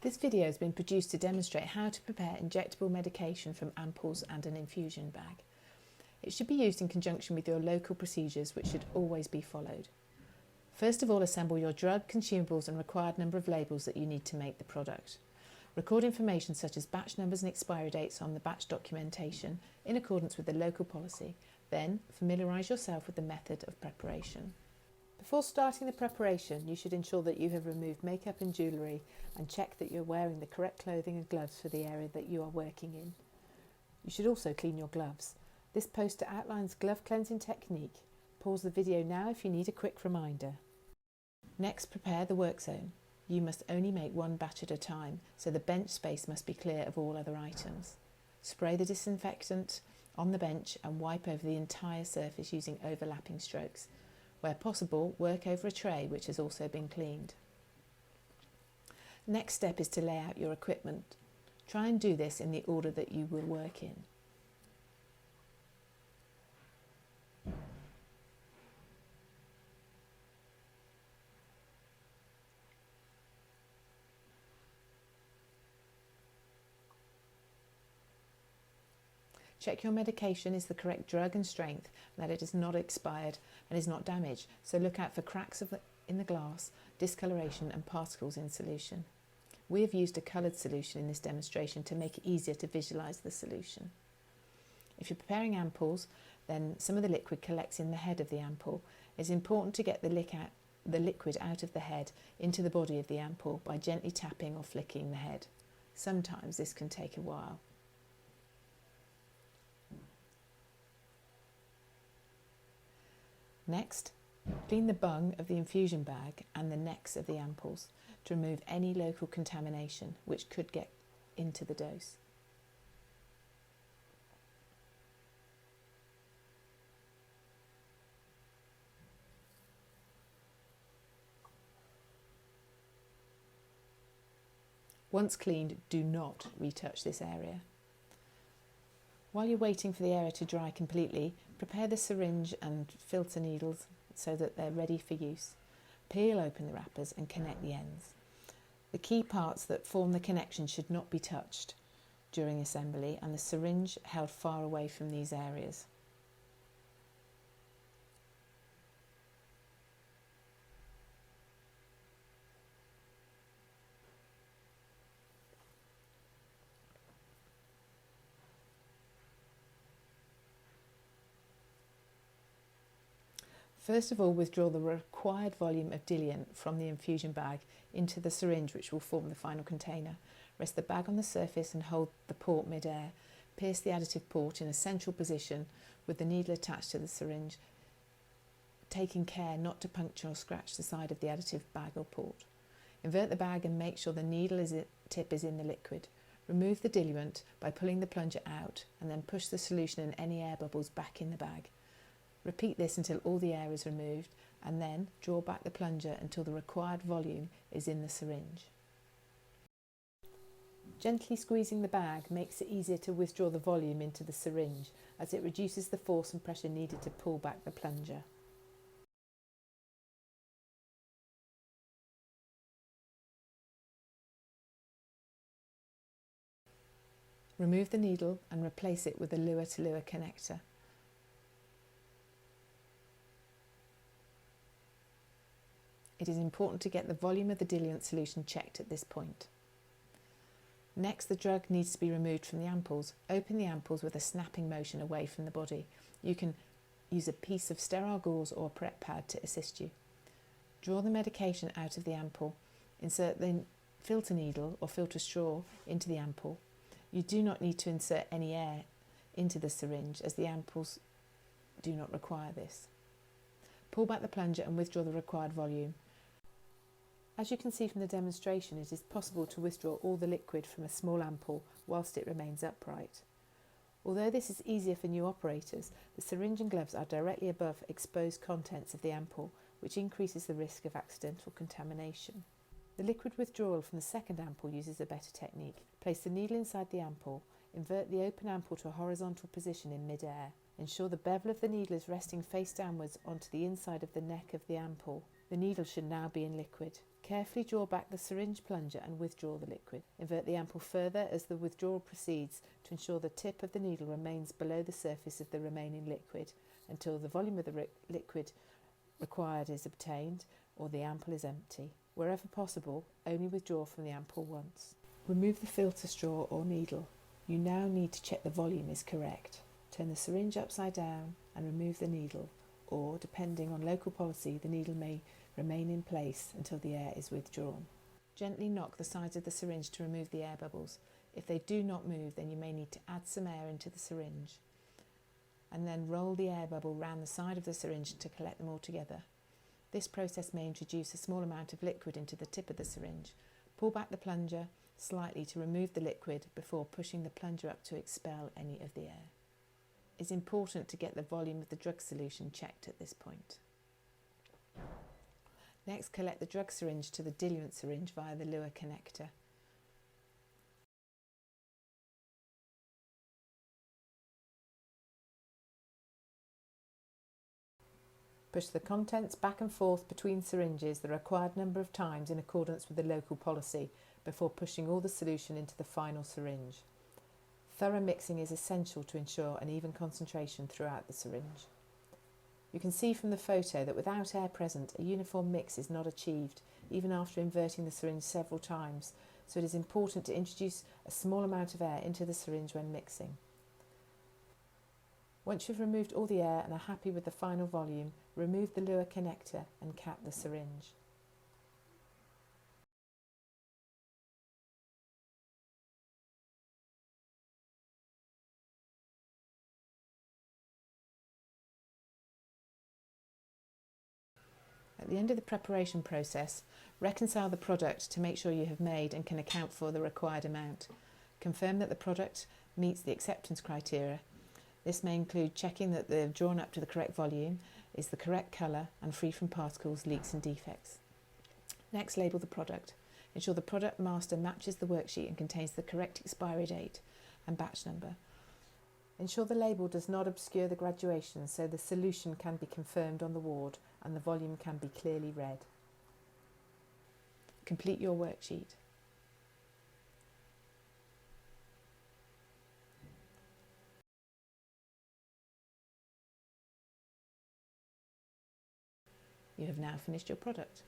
This video has been produced to demonstrate how to prepare injectable medication from ampoules and an infusion bag. It should be used in conjunction with your local procedures, which should always be followed. First of all, assemble your drug, consumables and required number of labels that you need to make the product. Record information such as batch numbers and expiry dates on the batch documentation in accordance with the local policy. Then, familiarise yourself with the method of preparation. Before starting the preparation, you should ensure that you have removed makeup and jewellery and check that you're wearing the correct clothing and gloves for the area that you are working in. You should also clean your gloves. This poster outlines glove cleansing technique. Pause the video now if you need a quick reminder. Next, prepare the work zone. You must only make one batch at a time, so the bench space must be clear of all other items. Spray the disinfectant on the bench and wipe over the entire surface using overlapping strokes. Where possible, work over a tray which has also been cleaned. Next step is to lay out your equipment. Try and do this in the order that you will work in. Check your medication is the correct drug and strength, and that it is not expired and is not damaged, so look out for cracks in the glass, discoloration and particles in solution. We have used a coloured solution in this demonstration to make it easier to visualise the solution. If you're preparing ampoules, then some of the liquid collects in the head of the ampoule. It's important to get the liquid out of the head into the body of the ampoule by gently tapping or flicking the head. Sometimes this can take a while. Next, clean the bung of the infusion bag and the necks of the ampoules to remove any local contamination which could get into the dose. Once cleaned, do not retouch this area. While you're waiting for the area to dry completely, prepare the syringe and filter needles so that they're ready for use. Peel open the wrappers and connect the ends. The key parts that form the connection should not be touched during assembly, and the syringe held far away from these areas. First of all, withdraw the required volume of diluent from the infusion bag into the syringe, which will form the final container. Rest the bag on the surface and hold the port mid-air. Pierce the additive port in a central position with the needle attached to the syringe, taking care not to puncture or scratch the side of the additive bag or port. Invert the bag and make sure the needle tip is in the liquid. Remove the diluent by pulling the plunger out and then push the solution and any air bubbles back in the bag. Repeat this until all the air is removed, and then draw back the plunger until the required volume is in the syringe. Gently squeezing the bag makes it easier to withdraw the volume into the syringe, as it reduces the force and pressure needed to pull back the plunger. Remove the needle and replace it with a luer-to-luer connector. It is important to get the volume of the diluent solution checked at this point. Next, the drug needs to be removed from the ampoules. Open the ampoules with a snapping motion away from the body. You can use a piece of sterile gauze or a prep pad to assist you. Draw the medication out of the ampoule. Insert the filter needle or filter straw into the ampoule. You do not need to insert any air into the syringe, as the ampoules do not require this. Pull back the plunger and withdraw the required volume. As you can see from the demonstration, it is possible to withdraw all the liquid from a small ampoule whilst it remains upright. Although this is easier for new operators, the syringe and gloves are directly above exposed contents of the ampoule, which increases the risk of accidental contamination. The liquid withdrawal from the second ampoule uses a better technique. Place the needle inside the ampoule, invert the open ampoule to a horizontal position in mid-air. Ensure the bevel of the needle is resting face downwards onto the inside of the neck of the ampoule. The needle should now be in liquid. Carefully draw back the syringe plunger and withdraw the liquid. Invert the ampoule further as the withdrawal proceeds to ensure the tip of the needle remains below the surface of the remaining liquid until the volume of the liquid required is obtained or the ampoule is empty. Wherever possible, only withdraw from the ampoule once. Remove the filter straw or needle. You now need to check the volume is correct. Turn the syringe upside down and remove the needle, or depending on local policy, the needle may remain in place until the air is withdrawn. Gently knock the sides of the syringe to remove the air bubbles. If they do not move, then you may need to add some air into the syringe, and then roll the air bubble round the side of the syringe to collect them all together. This process may introduce a small amount of liquid into the tip of the syringe. Pull back the plunger slightly to remove the liquid before pushing the plunger up to expel any of the air. It's important to get the volume of the drug solution checked at this point. Next, collect the drug syringe to the diluent syringe via the luer connector. Push the contents back and forth between syringes the required number of times in accordance with the local policy before pushing all the solution into the final syringe. Thorough mixing is essential to ensure an even concentration throughout the syringe. You can see from the photo that without air present, a uniform mix is not achieved, even after inverting the syringe several times, so it is important to introduce a small amount of air into the syringe when mixing. Once you've removed all the air and are happy with the final volume, remove the luer connector and cap the syringe. At the end of the preparation process, reconcile the product to make sure you have made and can account for the required amount. Confirm that the product meets the acceptance criteria. This may include checking that they've drawn up to the correct volume, is the correct colour and free from particles, leaks and defects. Next, label the product. Ensure the product master matches the worksheet and contains the correct expiry date and batch number. Ensure the label does not obscure the graduation so the solution can be confirmed on the ward and the volume can be clearly read. Complete your worksheet. You have now finished your product.